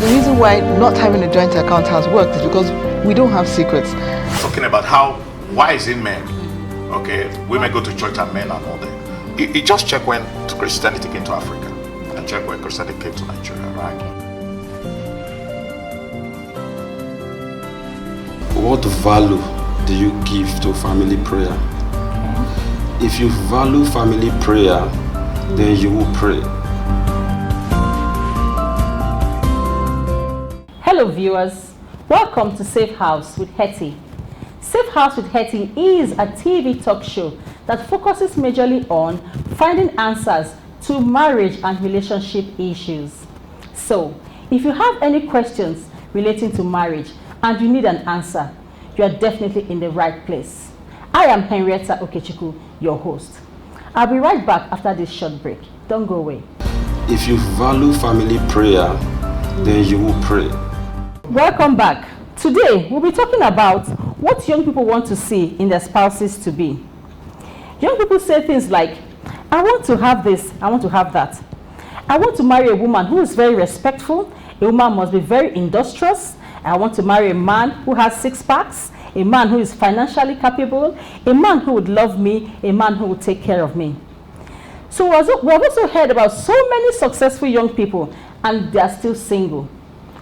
The reason why not having a joint account has worked is because we don't have secrets. Talking about how wise in men, okay, women go to church and men are not there. You just check when Christianity came to Africa and check when Christianity came to Nigeria, right? What value do you give to family prayer? If you value family prayer, then you will pray. Hello viewers, welcome to Safe House with Hetty. Safe House with Hetty is a TV talk show that focuses majorly on finding answers to marriage and relationship issues. So, if you have any questions relating to marriage and you need an answer, you are definitely in the right place. I am Henrietta Okechukwu, your host. I'll be right back after this short break. Don't go away. If you value family prayer, then you will pray. Welcome back. Today, we'll be talking about what young people want to see in their spouses to be. Young people say things like, I want to have this, I want to have that. I want to marry a woman who is very respectful. A woman must be very industrious. I want to marry a man who has 6 packs, a man who is financially capable, a man who would love me, a man who would take care of me. So we have also heard about so many successful young people and they are still single.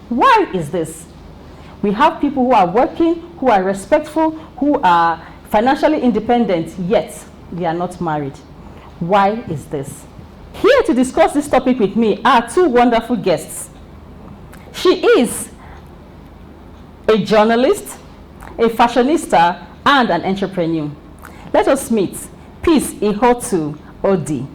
Why is this? We have people who are working, who are respectful, who are financially independent, yet they are not married. Why is this? Here to discuss this topic with me are 2 wonderful guests. She is a journalist, a fashionista, and an entrepreneur. Let us meet Peace Ihotu Odi.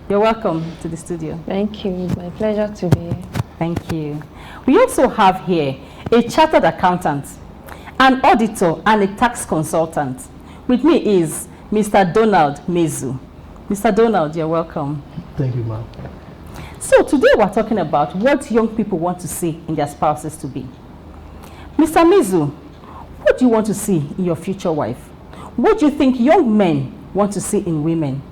You're welcome to the studio. Thank you. It's my pleasure to be here. Thank you. We also have here a chartered accountant, an auditor, and a tax consultant. With me is Mr. Donald Mezu. Mr. Donald, you're welcome. Thank you, ma'am. So today we're talking about what young people want to see in their spouses to be. Mr. Mezu, what do you want to see in your future wife? What do you think young men want to see in women?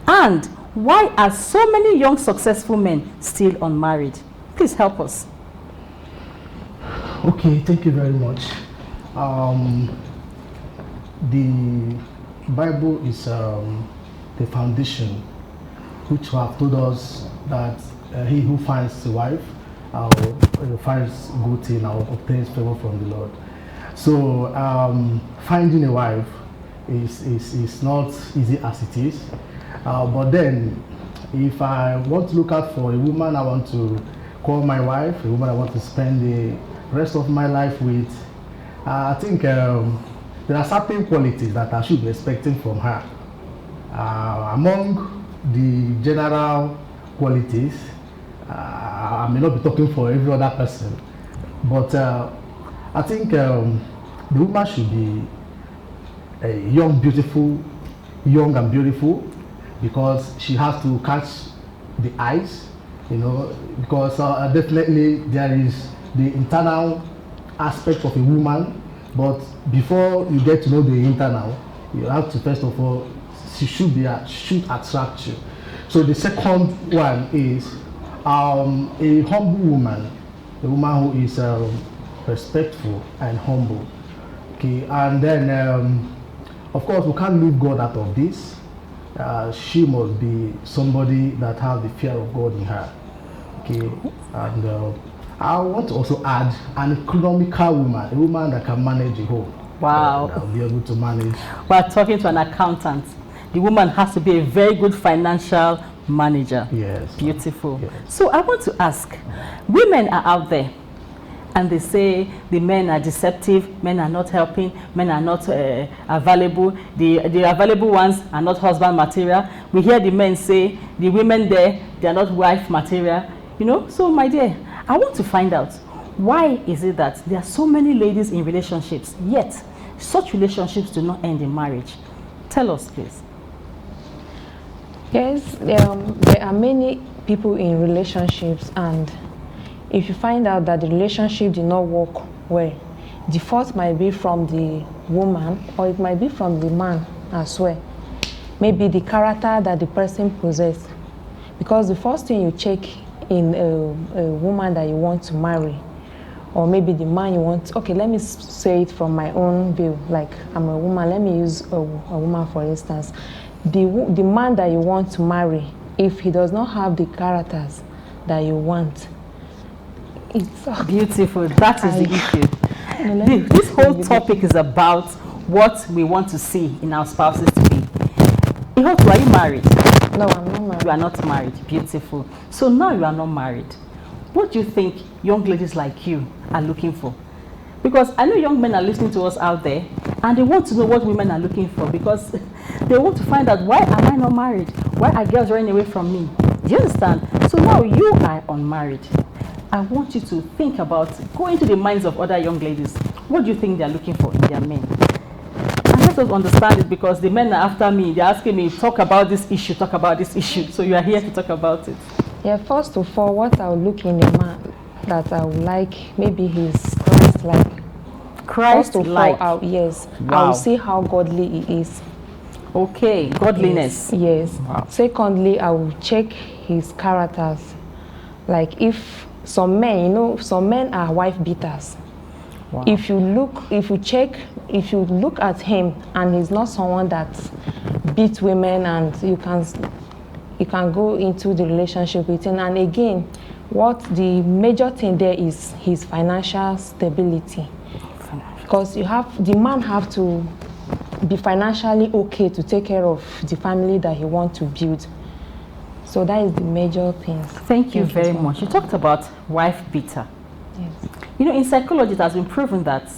And why are so many young successful men still unmarried? Please help us. Okay, thank you very much. The Bible is the foundation which have told us that he who finds a wife finds good thing or obtains favor from the Lord. So finding a wife is not easy as it is. But then if I want to look out for a woman I want to call my wife, a woman I want to spend the rest of my life with, I think there are certain qualities that I should be expecting from her. Among the general qualities, I may not be talking for every other person, but I think the woman should be young and beautiful, because she has to catch the eyes, you know, because definitely there is the internal aspect of a woman, but before you get to know the internal, you have to first of all, she should attract you. So the second one is a humble woman, a woman who is respectful and humble. Okay, and then of course we can't leave God out of this. She must be somebody that has the fear of God in her. Okay, and I want to also add an economical woman, a woman that can manage a home. Wow. That will be able to manage. We're talking to an accountant. The woman has to be a very good financial manager. Yes. Beautiful. Yes. So I want to ask, women are out there and they say the men are deceptive, men are not helping, men are not available, the available ones are not husband material. We hear the men say the women there, they are not wife material. You know, so my dear, I want to find out, why is it that there are so many ladies in relationships, yet such relationships do not end in marriage? Tell us, please. Yes, there are many people in relationships, and if you find out that the relationship did not work well, the fault might be from the woman or it might be from the man as well. maybe the character that the person possesses. Because the first thing you check in a woman that you want to marry, or maybe the man you want, okay, let me say it from my own view, like I'm a woman, let me use a woman for instance. The man that you want to marry, if he does not have the characters that you want, it's beautiful. That is the issue. This whole topic is about what we want to see in our spouses to be. Ihotu, are you married? No, I'm not married. You are not married. Beautiful. So now you are not married. What do you think young ladies like you are looking for? Because I know young men are listening to us out there and they want to know what women are looking for, because they want to find out, why am I not married? Why are girls running away from me? Do you understand? So now you are unmarried. I want you to think about, go into the minds of other young ladies. What do you think they are looking for in their men? And let us understand it, because the men are after me. They're asking me, talk about this issue, talk about this issue. So you are here to talk about it. Yeah, first of all, what I would look in a man that I would like, maybe he's Christ-like. Christ-like? Yes. Wow. I will see how godly he is. Okay, godliness. Yes. Wow. Secondly, I will check his characters. Like if some men, you know, some men are wife beaters. Wow. If you look at him and he's not someone that beats women, and you can go into the relationship with him. And again, what the major thing there is his financial stability. Because the man have to be financially okay to take care of the family that he wants to build. So that is the major thing. Thank you very much. You talked about wife beater. Yes. You know, in psychology, it has been proven that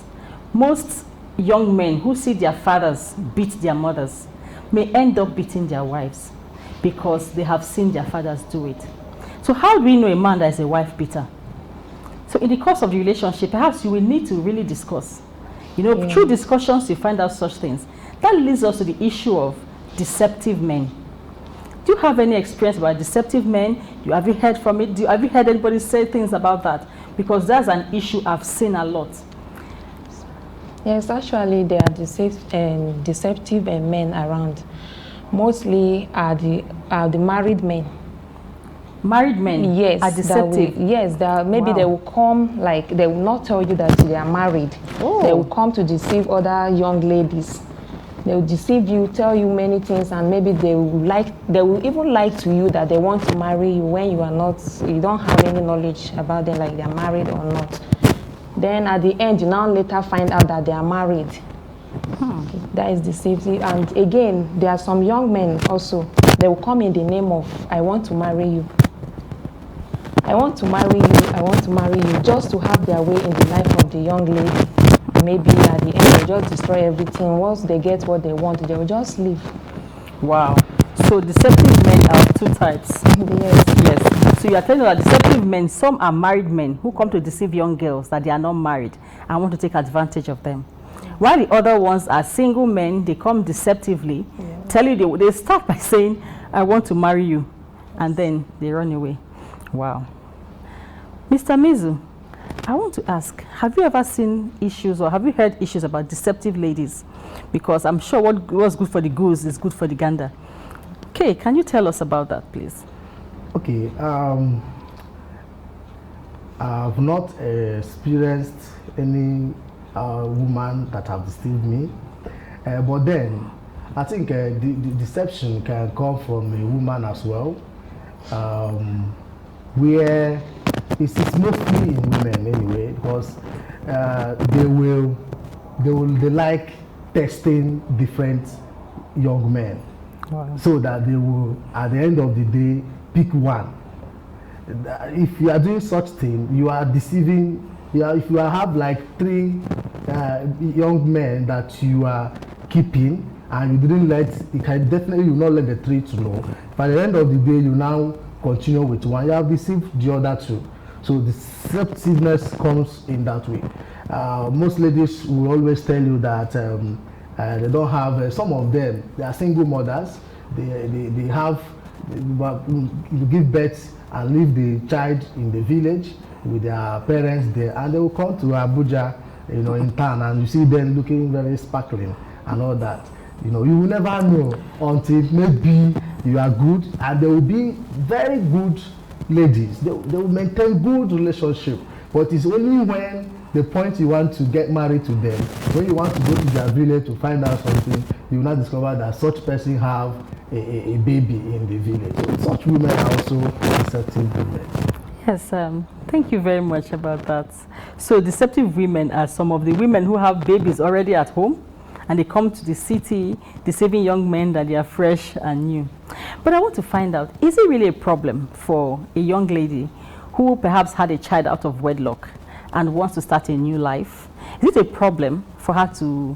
most young men who see their fathers beat their mothers may end up beating their wives because they have seen their fathers do it. So how do we know a man that is a wife beater? So in the course of the relationship, perhaps you will need to really discuss. You know, through discussions, you find out such things. That leads us to the issue of deceptive men. Do you have any experience about deceptive men? Have you heard from it? Have you heard anybody say things about that? Because that's an issue I've seen a lot. Yes, actually, there are deceptive men around. Mostly are the married men. Married men? Yes. Are deceptive? Maybe they will come, like, they will not tell you that they are married. Oh. They will come to deceive other young ladies. They will deceive you, tell you many things, and maybe they will even lie to you that they want to marry you when you don't have any knowledge about them, like they are married or not. Then at the end, you now later find out that they are married. That is deceptive. And again, there are some young men also, they will come in the name of, I want to marry you. I want to marry you, I want to marry you, just to have their way in the life of the young lady. Maybe at the end, they just destroy everything. Once they get what they want, they will just leave. Wow. So deceptive men are of two types. Yes. So you are telling us that deceptive men, some are married men who come to deceive young girls that they are not married and want to take advantage of them. While the other ones are single men, they come deceptively, tell you, they start by saying, I want to marry you, and then they run away. Wow. Mr. Mizu, I want to ask, have you ever seen issues or have you heard issues about deceptive ladies? Because I'm sure what's good for the goose is good for the gander. Okay, can you tell us about that, please? Okay, I've not experienced any woman that have deceived me, but then I think the deception can come from a woman as well, where it's mostly in women anyway, because they like testing different young men. Wow. So that they will, at the end of the day, pick one. If you are doing such thing, you are deceiving. If you have like 3 young men that you are keeping, and you didn't you will not let the 3 to know. By the end of the day, you now continue with one. You have deceived the other 2. So deceptiveness comes in that way. Most ladies will always tell you that they don't have, some of them, they are single mothers. They have, you give birth and leave the child in the village with their parents there, and they will come to Abuja, in town, and you see them looking very sparkling and all that. You know, you will never know until maybe you are good, and there will be very good ladies. They will maintain good relationship, but it's only when the point you want to get married to them, when you want to go to their village to find out something, you will not discover that such person have a baby in the village. So such women are also deceptive women. Yes, thank you very much about that. So deceptive women are some of the women who have babies already at home, and they come to the city deceiving young men that they are fresh and new. But I want to find out, is it really a problem for a young lady who perhaps had a child out of wedlock and wants to start a new life? Is it a problem for her to,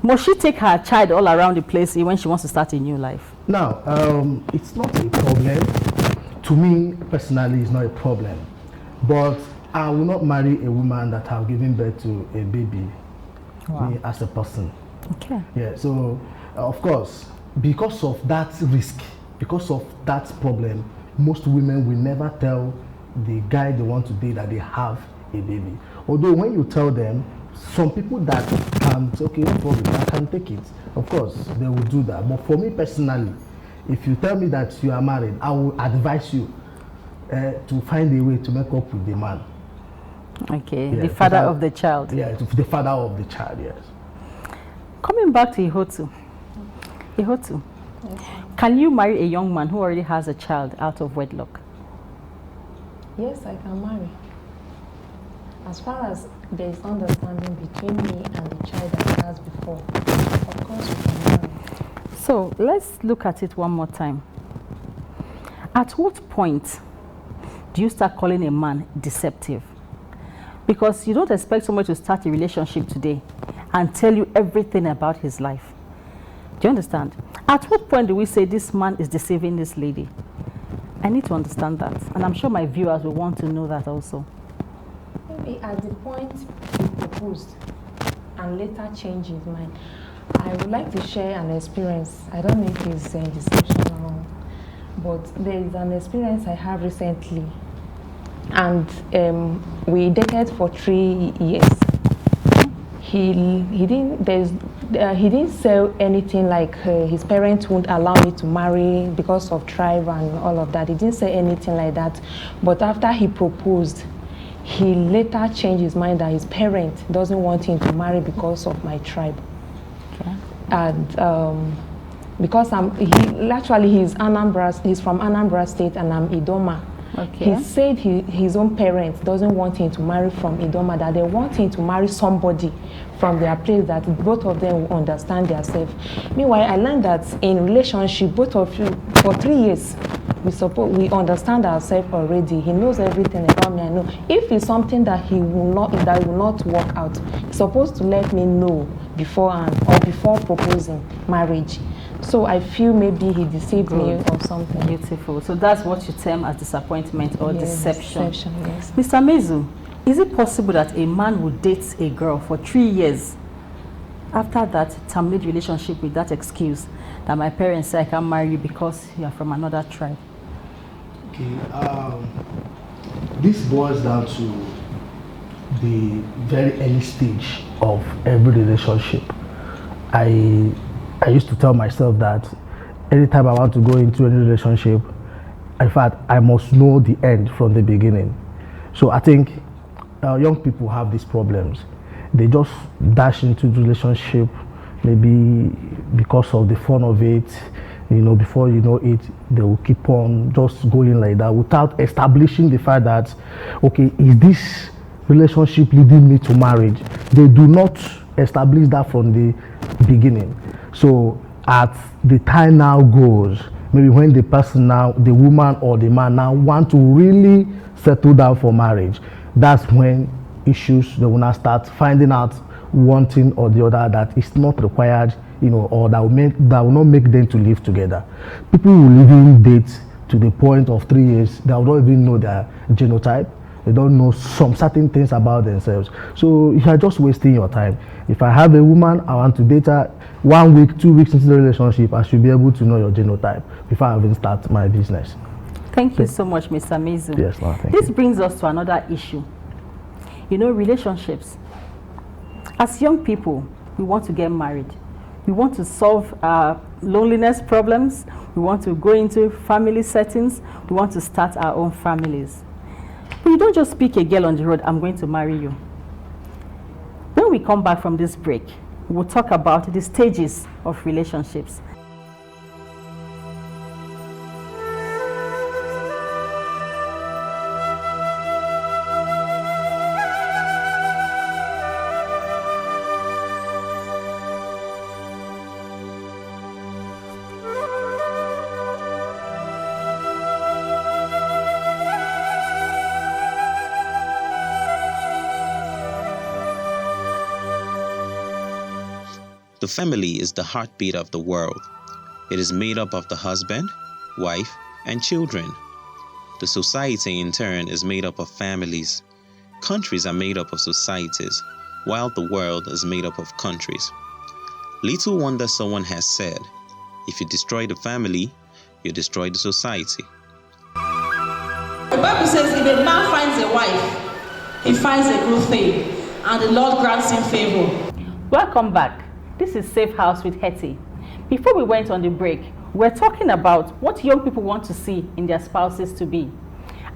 must she take her child all around the place when she wants to start a new life? Now, it's not a problem. To me, personally, it's not a problem. But I will not marry a woman that have given birth to a baby. Wow. Me as a person. Okay. Yeah, so of course, because of that risk, because of that problem, most women will never tell the guy they want to date that they have a baby. Although when you tell them, some people that can say, okay, no problem, I can take it. Of course, they will do that. But for me personally, if you tell me that you are married, I will advise you to find a way to make up with the man. Okay, Yeah, the father of the child. Yeah, the father of the child, yes. Coming back to Ihotu. Ihotu, can you marry a young man who already has a child out of wedlock? Yes, I can marry. As far as there is understanding between me and the child that he has before, of course we can marry. So let's look at it one more time. At what point do you start calling a man deceptive? Because you don't expect someone to start a relationship today and tell you everything about his life. Do you understand? At what point do we say this man is deceiving this lady? I need to understand that. And I'm sure my viewers will want to know that also. Maybe at the point he proposed and later changed his mind. I would like to share an experience. I don't know if it's deception or not, but there is an experience I have recently. And we dated for 3 years. He didn't say anything like his parents won't allow me to marry because of tribe and all of that. He didn't say anything like that. But after he proposed, he later changed his mind that his parent doesn't want him to marry because of my tribe. Okay. And because he's from Anambra State and I'm Idoma. Okay. He said his own parents doesn't want him to marry from Idoma, that they want him to marry somebody from their place that both of them will understand themselves. Meanwhile, I learned that in relationship, both of you, for 3 years, we understand ourselves already. He knows everything about me. I know. If it's something that will not work out, he's supposed to let me know beforehand or before proposing marriage. So I feel maybe he deceived me or something. Beautiful. So that's what you term as disappointment or deception. Deception, yes. Mr. Mezu, is it possible that a man would date a girl for 3 years, after that terminate relationship with that excuse that my parents say I can't marry you because you are from another tribe? Okay, this boils down to the very early stage of every relationship. I used to tell myself that anytime I want to go into any relationship, in fact, I must know the end from the beginning. So I think young people have these problems. They just dash into the relationship, maybe because of the fun of it. You know, before you know it, they will keep on just going like that without establishing the fact that, okay, is this relationship leading me to marriage? They do not establish that from the beginning. So as the time now goes, maybe when the person now, the woman or the man now want to really settle down for marriage, that's when issues, they will now start finding out one thing or the other that is not required, you know, or that will not make them to live together. People will even date to the point of 3 years, they will not even know their genotype. They don't know some certain things about themselves. So you are just wasting your time. If I have a woman, I want to date her, 1 week, 2 weeks into the relationship, I should be able to know your genotype before I even start my business. Thank you so much, Mr. Mezu. Yes, ma'am. This brings us to another issue. You know, relationships. As young people, we want to get married. We want to solve loneliness problems. We want to go into family settings. We want to start our own families. But you don't just pick a girl on the road, I'm going to marry you. When we come back from this break, we'll talk about the stages of relationships. The family is the heartbeat of the world. It is made up of the husband, wife, and children. The society, in turn, is made up of families. Countries are made up of societies, while the world is made up of countries. Little wonder someone has said, if you destroy the family, you destroy the society. The Bible says, if a man finds a wife, he finds a good thing, and the Lord grants him favor. Welcome back. This is Safe House with Hetty. Before we went on the break, we're talking about what young people want to see in their spouses to be.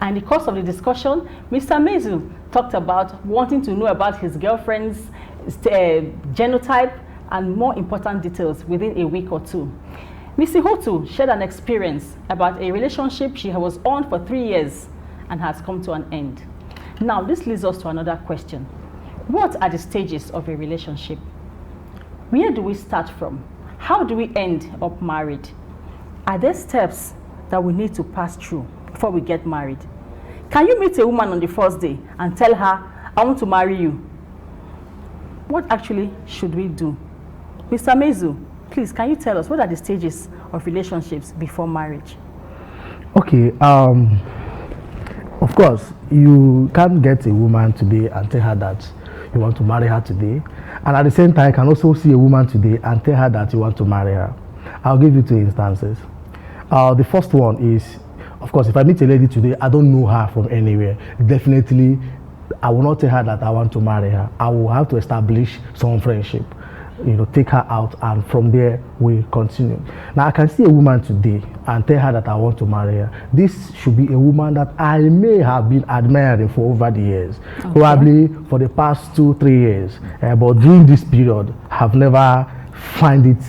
And in the course of the discussion, Mr. Mezu talked about wanting to know about his girlfriend's genotype and more important details within a week or two. Mrs. Hotu shared an experience about a relationship she was on for 3 years and has come to an end. Now, this leads us to another question. What are the stages of a relationship? Where do we start from? How do we end up married? Are there steps that we need to pass through before we get married? Can you meet a woman on the first day and tell her, I want to marry you? What actually should we do? Mr. Mezu, please, can you tell us what are the stages of relationships before marriage? Okay, of course, you can't get a woman today and tell her that you want to marry her today. And at the same time, you can also see a woman today and tell her that you want to marry her. I'll give you 2 instances. The first one is, of course, if I meet a lady today, I don't know her from anywhere. Definitely, I will not tell her that I want to marry her. I will have to establish some friendship, take her out, and from there we continue. Now, I can see a woman today and tell her that I want to marry her. This should be a woman that I may have been admiring for over the years, probably for the past 2-3 years. But during this period, I've never find it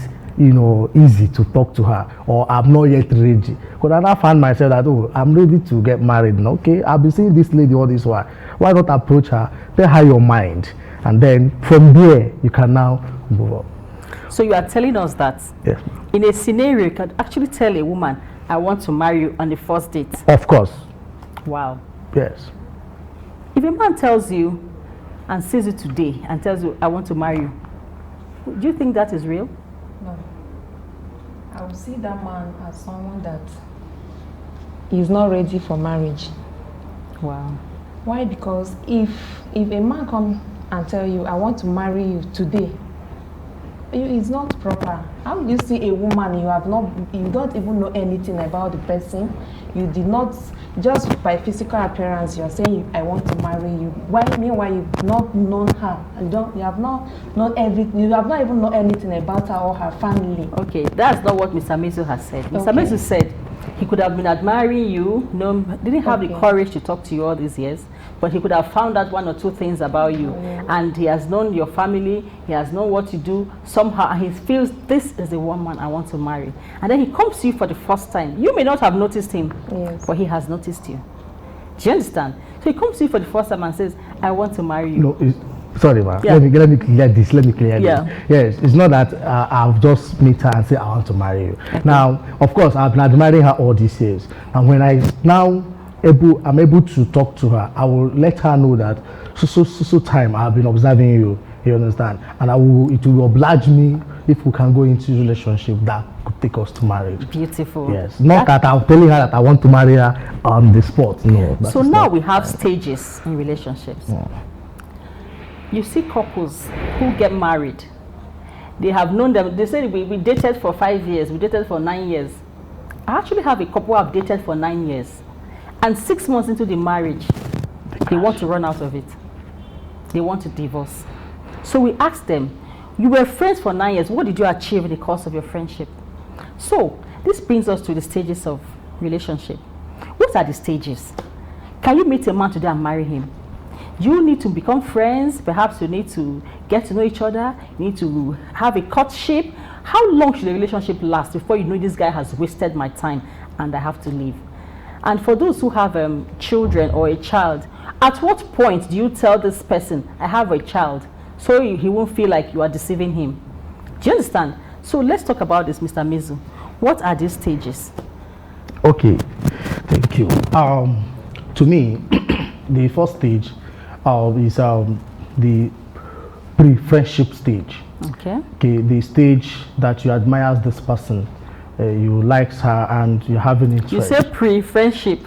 easy to talk to her, or I'm not yet ready. Because I now find myself that, I'm ready to get married. Okay, I've been seeing this lady all this while. Why not approach her, tell her your mind, and then from there you can now move on. So you are telling us that in a scenario, you can actually tell a woman, I want to marry you on the first date? Of course. Wow. Yes. If a man tells you and sees you today and tells you, I want to marry you, do you think that is real? No. I would see that man as someone that is not ready for marriage. Wow. Why? Because if a man come and tell you, I want to marry you today, it's not proper. How do you see a woman you don't even know anything about the person? You did not, just by physical appearance, you're saying I want to marry you. Why? Meanwhile, you've not known her. You have not known everything. You have not even known anything about her or her family. Okay, that's not what Mr. Mezu has said. Mr. Mezu said he could have been admiring you, didn't have the courage to talk to you all these years, but he could have found out 1 or 2 things about you. And he has known your family, he has known what you do, somehow, and he feels this is the woman I want to marry. And then he comes to you for the first time. You may not have noticed him, but he has noticed you. Do you understand? So he comes to you for the first time and says, I want to marry you. No, sorry, ma'am. Let me clear this. Let me clear this. Yes, it's not that I've just met her and say I want to marry you. Okay. Now, of course, I've been admiring her all these years, and when I'm able to talk to her, I will let her know that so time I've been observing you. You understand? And it will oblige me if we can go into a relationship that could take us to marriage. Beautiful. Yes. Not that I'm telling her that I want to marry her on the spot. No. So now we have stages in relationships. You see couples who get married. They have known them. They say we dated for 5 years. We dated for 9 years. I actually have a couple I've dated for 9 years. And 6 months into the marriage, they want to run out of it. They want to divorce. So we asked them, You were friends for 9 years. What did you achieve in the course of your friendship? So this brings us to the stages of relationship. What are the stages? Can you meet a man today and marry him? You need to become friends. Perhaps you need to get to know each other. You need to have a courtship. How long should a relationship last before you know this guy has wasted my time and I have to leave? And for those who have children or a child, at what point do you tell this person, I have a child, so he won't feel like you are deceiving him? Do you understand? So let's talk about this, Mr. Mizu. What are these stages? Okay, thank you. To me, the first stage is the pre-friendship stage. Okay. Okay, the stage that you admire this person, you like her, and you're having interest. You say pre-friendship.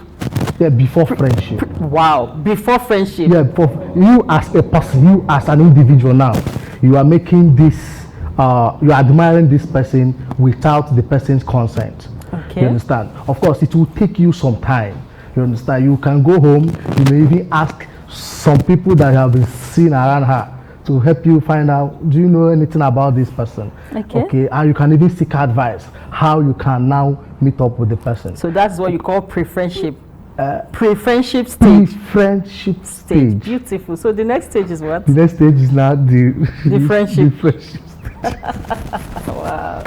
Yeah, before friendship. Wow, before friendship. Yeah, you as a person, you as an individual now, you are making this, you are admiring this person without the person's consent. Okay. You understand? Of course, it will take you some time. You understand? You can go home, you may even ask some people that have been seen around her to help you find out, do you know anything about this person? Okay. Okay, and you can even seek advice how you can now meet up with the person. So that's what you call pre-friendship. Pre-friendship stage. Pre-friendship stage. Beautiful. So the next stage is what? The next stage is now the friendship. The friendship stage. Wow.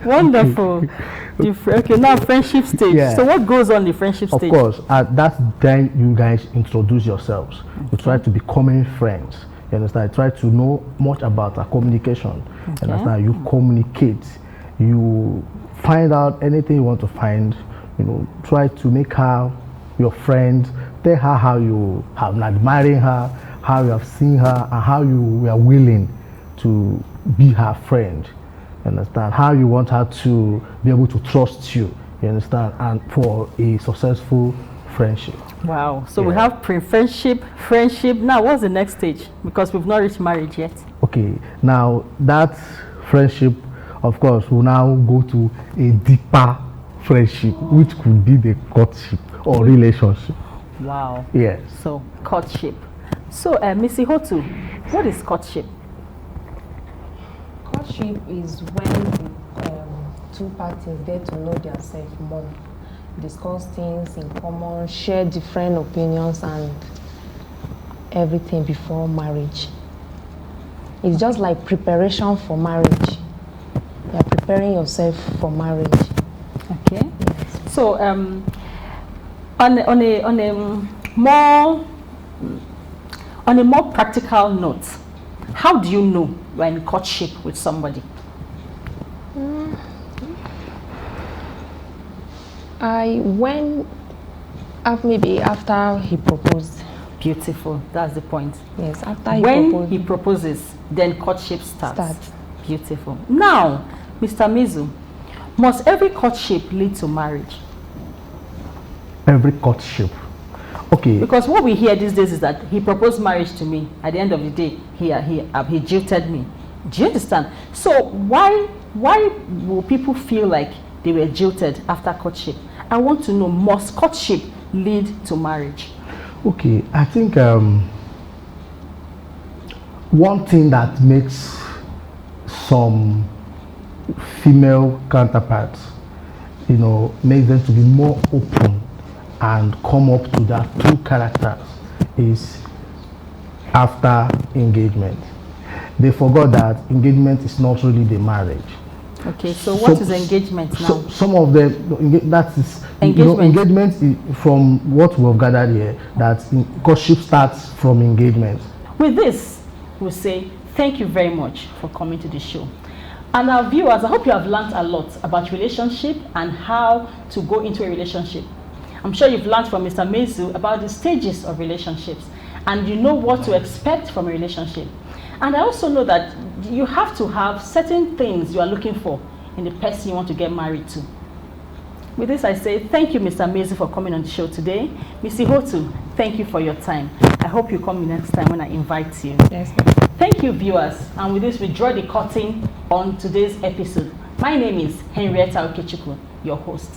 Wonderful. Okay, now friendship stage. Yeah. So what goes on the friendship stage? Of course, that's then you guys introduce yourselves. You try to becoming friends. You understand? You try to know much about our communication. Okay. You understand? You communicate. You find out anything you want to find. You know, try to make her your friend. Tell her how you have been admiring her, how you have seen her, and how you were willing to be her friend. You understand? How you want her to be able to trust you. You understand? And for a successful friendship. Wow. So we have pre-friendship, friendship. Now, what's the next stage? Because we've not reached marriage yet. Okay. Now, that friendship, of course, will now go to a deeper friendship, which could be the courtship or relationship. Wow. Yes. So, courtship. So, Missy Hotu, what is courtship? Courtship is when the two parties get to know themselves more, discuss things in common, share different opinions and everything before marriage. It's just like preparation for marriage. You're preparing yourself for marriage. Okay. Yes. So on a more practical note, how do you know you're in courtship with somebody? Maybe after he proposed. Beautiful. That's the point. Yes, after he proposes, then courtship starts. Beautiful. Now, Mr. Mizu, must every courtship lead to marriage? Every courtship. Okay. Because what we hear these days is that he proposed marriage to me. At the end of the day, he jilted me. Do you understand? So why will people feel like they were jilted after courtship? I want to know, must courtship lead to marriage? Okay, I think one thing that makes some female counterparts, you know, makes them to be more open and come up to their true characters is after engagement. They forgot that engagement is not really the marriage. Okay, so what is engagement now? Some of them, that is, engagement. You know, engagement is, from what we have gathered here, that courtship starts from engagement. With this, we'll say thank you very much for coming to the show. And our viewers, I hope you have learned a lot about relationship and how to go into a relationship. I'm sure you've learned from Mr. Mizu about the stages of relationships, and you know what to expect from a relationship. And I also know that you have to have certain things you are looking for in the person you want to get married to. With this, I say thank you, Mr. Mizu, for coming on the show today. Missy Hotu, thank you for your time. I hope you come next time when I invite you. Yes. Thank you, viewers. And with this, we draw the curtain on today's episode. My name is Henrietta Okechukwu, your host.